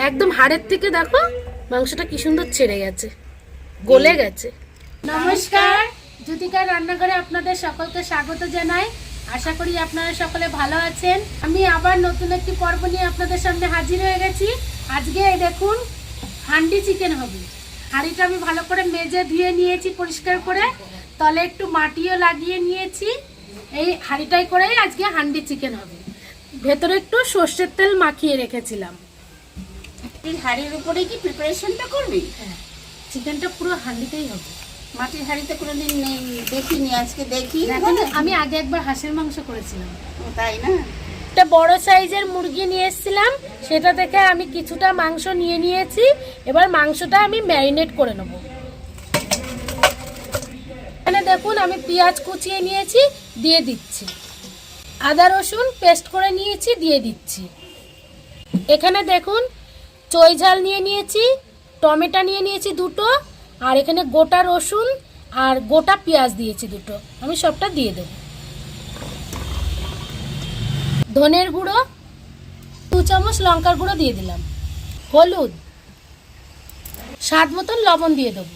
একদম হাড়ের থেকে দেখো মাংসটা কি সুন্দর ছেড়ে গেছে, গলে গেছে। নমস্কার, জ্যোতিকার রান্নাঘরে আপনাদের সকলকে স্বাগত জানাই। আশা করি আপনারা সকলে ভালো আছেন। আমি আবার নতুন একটি পর্ব নিয়ে আপনাদের সামনে হাজির হয়ে গেছি। আজকে দেখুন হান্ডি চিকেন হবে। হাঁড়িটা আমি ভালো করে মেজে ধুয়ে নিয়েছি পরিষ্কার করে, তলে একটু মাটিও লাগিয়ে নিয়েছি। এই হাঁড়িটাই করেই আজকে হান্ডি চিকেন হবে। ভেতরে একটু সর্ষের তেল মাখিয়ে রেখেছিলাম। এই হাঁড়ির উপরে কি প্রিপারেশনটা করবি? হ্যাঁ, চিকেনটা পুরো হান্ডিতেই হবে। মাটির হাঁড়িতে কোনোদিন দেখিনি, আজকে দেখি। আমি আগে একবার হাঁসের মাংস করেছিলাম। তাই না? একটা বড় সাইজের মুরগি নিয়ে এসেছিলাম, সেটা থেকে আমি কিছুটা মাংস নিয়ে নিয়েছি। এবার মাংসটা আমি ম্যারিনেট করে নেব। এখানে দেখুন আমি পেঁয়াজ কুচিয়ে নিয়েছি, দিয়ে দিচ্ছি। আদা রসুন পেস্ট করে নিয়েছি, দিয়ে দিচ্ছি। এখানে দেখুন চই ঝাল নিয়ে নিয়েছি, টমেটো নিয়ে নিয়েছি দুটো, আর এখানে গোটা রসুন আর গোটা পেঁয়াজ দিয়েছি দুটো। আমি সবটা দিয়ে দেব। ধনের গুঁড়ো 2 চামচ, লঙ্কার গুঁড়ো দিয়ে দিলাম, হলুদ, স্বাদ মতন লবণ দিয়ে দেব,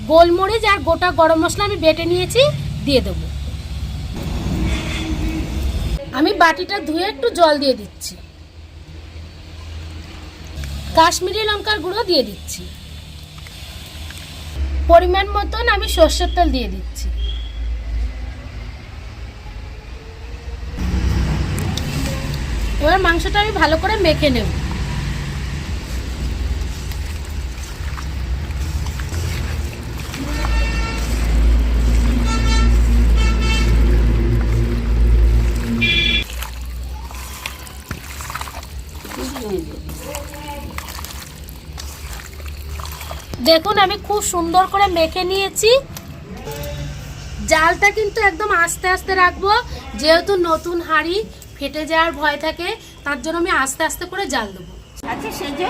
গোলমরিচ আর গোটা গরম মশলা আমি বেটে নিয়েছি, দিয়ে দেব। আমি বাটিটা ধুয়ে একটু জল দিয়ে দিচ্ছি। কাশ্মীরি লঙ্কার গুঁড়ো দিয়ে দিচ্ছি। পরিমাণ মতন আমি সরষের তেল দিয়ে দিচ্ছি। এবার মাংসটা আমি ভালো করে মেখে নেব। দেখুন আমি খুব সুন্দর করে মেখে নিয়েছি। জালটা কিন্তু একদম আস্তে আস্তে রাখবো, যেহেতু নতুন হাঁড়ি ফেটে যাওয়ার ভয় থাকে, তার জন্য আমি আস্তে আস্তে করে জাল দেবো। আচ্ছা, সে যে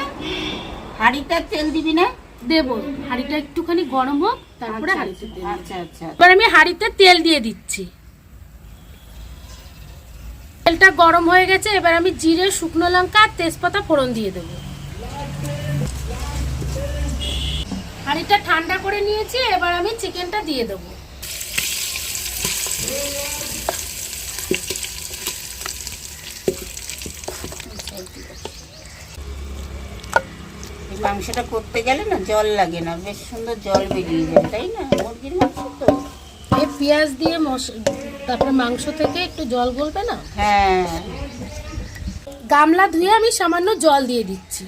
হাঁড়িটা তেল দিবি না? দেবো, হাঁড়িটা একটুখানি গরম হোক, তারপরে হাঁড়িতে তেল। আচ্ছা আচ্ছা, এবার আমি হাঁড়িতে তেল দিয়ে দিচ্ছি। তেলটা গরম হয়ে গেছে, এবার আমি জিরে, শুকনো লঙ্কা আর তেজপাতা ফোড়ন দিয়ে দেবো। হাঁড়িটা ঠান্ডা করে নিয়েছি, এবার আমি চিকেনটা দিয়ে দেবো। মাংসটা করতে গেলে না জল লাগে না, বেশ সুন্দর জল বেরিয়ে যায়, তাই না? মুরগির মাংস তো এই পেঁয়াজ দিয়ে তারপরে মাংস থেকে একটু জল গলবে না? হ্যাঁ। গামলা ধুয়ে আমি সামান্য জল দিয়ে দিচ্ছি।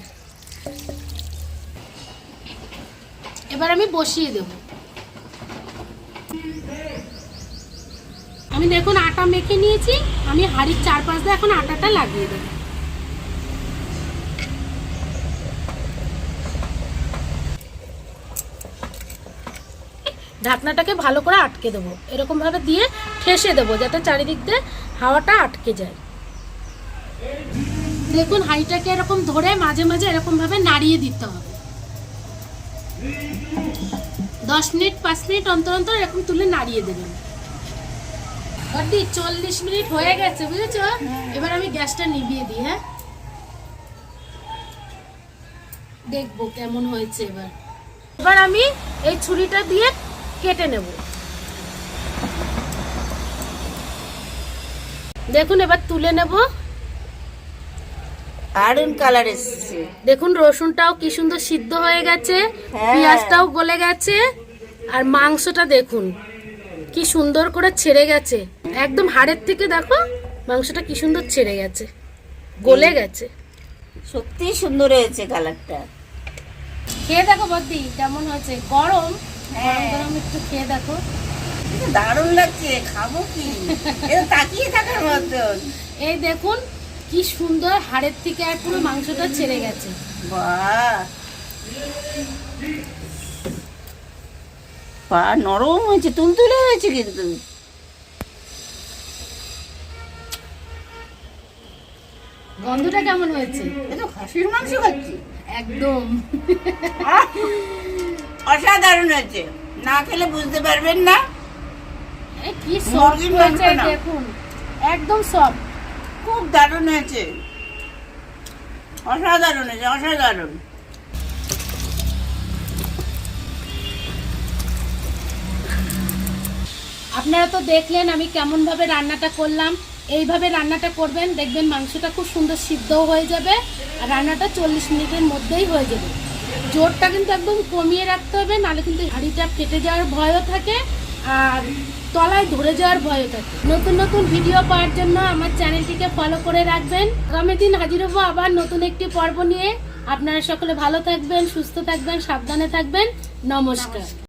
এবার আমি বসিয়ে দেব। আমি দেখুন আটা মেখে নিয়েছি, আমি হাঁড়ির চারপাশ দিয়ে এখন আটাটা লাগিয়ে দেব। ঢাকনাটাকে ভালো করে আটকে দেবো, এরকম ভাবে দিয়ে ঠেসে দেবো যাতে চারিদিক দিয়ে হাওয়াটা আটকে যায়। দেখুন হাঁড়িটাকে এরকম ধরে মাঝে মাঝে এরকম ভাবে নাড়িয়ে দিতে হবে। 10 মিনিট 5 মিনিট অন্তর অন্তর এরকম তুলে নাড়িয়ে দেবেন। 40 মিনিট হয়ে গেছে, বুঝেছো? এবার আমি গ্যাসটা নিভিয়ে দিই। হ্যাঁ, দেখবো কেমন হয়েছে। এবার আমি এই ছুরিটা দিয়ে কেটে নেব। দেখুন এবার তুলে নেব। দারুণ কালার এসেছে। দেখুন রসুনটাও কি সুন্দর সিদ্ধ হয়ে গেছে, হ্যাঁ। পেঁয়াজটাও গলে গেছে, আর মাংসটা দেখুন কি সুন্দর করে ছেড়ে গেছে। একদম হাড়ের থেকে দেখো মাংসটা কি সুন্দর ছেড়ে গেছে, গলে গেছে। সত্যি সুন্দর হয়েছে কালারটা। খেয়ে দেখো বদ্দি কেমন হয়েছে। গরম গরম একটু খেয়ে দেখো। দারুণ লাগছে, খাবো কি? এটা তাকিয়ে থাকার মতন। এই দেখুন কি সুন্দর হাড়ের থেকে আর পুরো মাংসটা ছেড়ে গেছে। বাহ, পা নরম হয়েছে, তুলতুলে হয়েছে। কিন্তু গন্ধটা কেমন হয়েছে? এটা খাসির মাংস খাচ্ছি একদম অসাধারণ হয়েছে, না খেলে বুঝতে পারবেন না। কি সফট হয়েছে দেখুন, একদম সফট। খুব দারুণ হয়েছে, অসাধারণ হয়েছে, অসাধারণ। আপনারা তো দেখলেন আমি কেমনভাবে রান্নাটা করলাম। এইভাবে রান্নাটা করবেন, দেখবেন মাংসটা খুব সুন্দর সিদ্ধও হয়ে যাবে আর রান্নাটা 40 মিনিটের মধ্যেই হয়ে যাবে। জোরটা কিন্তু একদম কমিয়ে রাখতে হবে, নাহলে কিন্তু হাঁড়িটা ফেটে যাওয়ার ভয়ও থাকে আর তলায় ধরে যাওয়ার ভয়ও থাকে। নতুন নতুন ভিডিও পাওয়ার জন্য আমার চ্যানেলটিকে ফলো করে রাখবেন। আগামী দিন হাজির হবো আবার নতুন একটি পর্ব নিয়ে। আপনারা সকলে ভালো থাকবেন, সুস্থ থাকবেন, সাবধানে থাকবেন। নমস্কার।